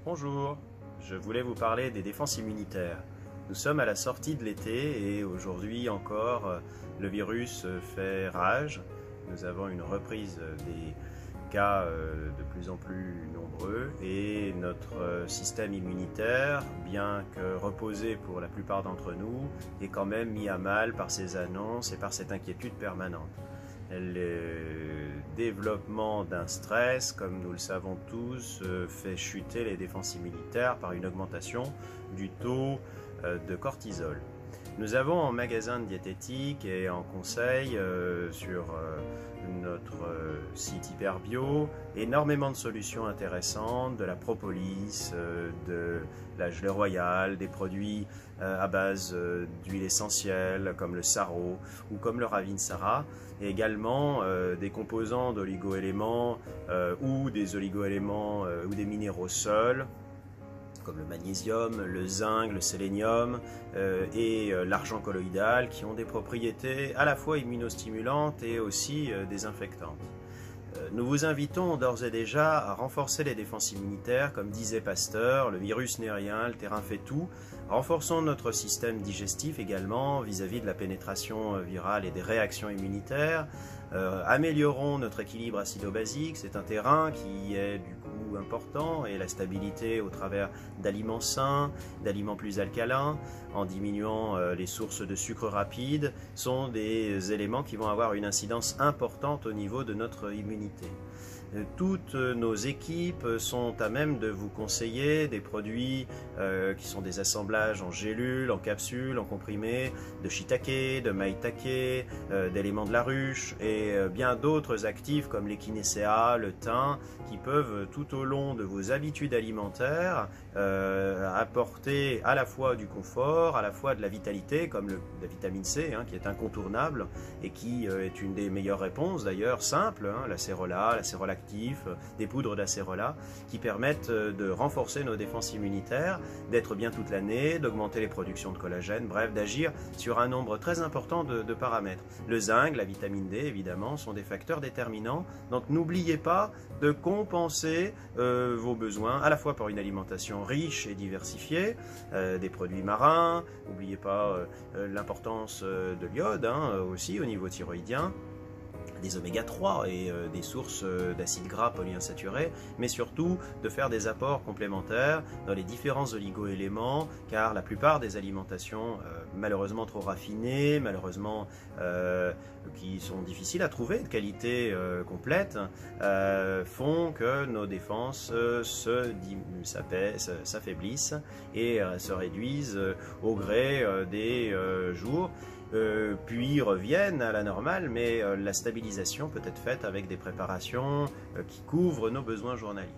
Bonjour, je voulais vous parler des défenses immunitaires. Nous sommes à la sortie de l'été et aujourd'hui encore le virus fait rage. Nous avons une reprise des cas de plus en plus nombreux et notre système immunitaire, bien que reposé pour la plupart d'entre nous, est quand même mis à mal par ces annonces et par cette inquiétude permanente. Le développement d'un stress, comme nous le savons tous, fait chuter les défenses immunitaires par une augmentation du taux de cortisol. Nous avons en magasin de diététique et en conseil sur notre site Hyperbio énormément de solutions intéressantes, de la propolis, de la gelée royale, des produits à base d'huile essentielle comme le sarro ou comme le ravinsara, et également des composants d'oligo-éléments ou des oligo-éléments ou des minéraux seuls, comme le magnésium, le zinc, le sélénium et l'argent colloïdal, qui ont des propriétés à la fois immunostimulantes et aussi désinfectantes. Nous vous invitons d'ores et déjà à renforcer les défenses immunitaires, comme disait Pasteur, le virus n'est rien, le terrain fait tout. Renforçons notre système digestif également vis-à-vis de la pénétration virale et des réactions immunitaires. Améliorons notre équilibre acido-basique, c'est un terrain qui est du coup important, et la stabilité au travers d'aliments sains, d'aliments plus alcalins, en diminuant les sources de sucre rapide, sont des éléments qui vont avoir une incidence importante au niveau de notre immunité. Toutes nos équipes sont à même de vous conseiller des produits qui sont des assemblages en gélules, en capsules, en comprimés, de shiitake, de maitake, d'éléments de la ruche et bien d'autres actifs comme l'échinacea, le thym, qui peuvent tout au long de vos habitudes alimentaires apporter à la fois du confort, à la fois de la vitalité, comme la vitamine C, qui est incontournable et qui est une des meilleures réponses d'ailleurs, simple, l'acérola, l'acérolactique, des poudres d'acérola qui permettent de renforcer nos défenses immunitaires, d'être bien toute l'année, d'augmenter les productions de collagène, bref, d'agir sur un nombre très important de paramètres. Le zinc, la vitamine D évidemment sont des facteurs déterminants, donc n'oubliez pas de compenser vos besoins à la fois par une alimentation riche et diversifiée, des produits marins, n'oubliez pas l'importance de l'iode aussi au niveau thyroïdien, des oméga 3 et des sources d'acides gras polyinsaturés, mais surtout de faire des apports complémentaires dans les différents oligo-éléments, car la plupart des alimentations malheureusement trop raffinées, malheureusement qui sont difficiles à trouver, de qualité complète, font que nos défenses s'affaiblissent et se réduisent au gré des jours. Puis reviennent à la normale, mais la stabilisation peut être faite avec des préparations qui couvrent nos besoins journaliers.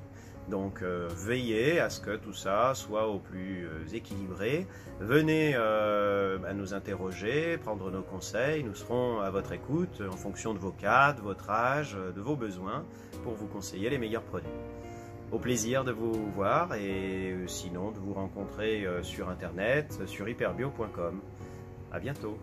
Donc veillez à ce que tout ça soit au plus équilibré. Venez nous interroger, prendre nos conseils, nous serons à votre écoute en fonction de vos cas, de votre âge, de vos besoins, pour vous conseiller les meilleurs produits. Au plaisir de vous voir et sinon de vous rencontrer sur internet, sur hyperbio.com. À bientôt.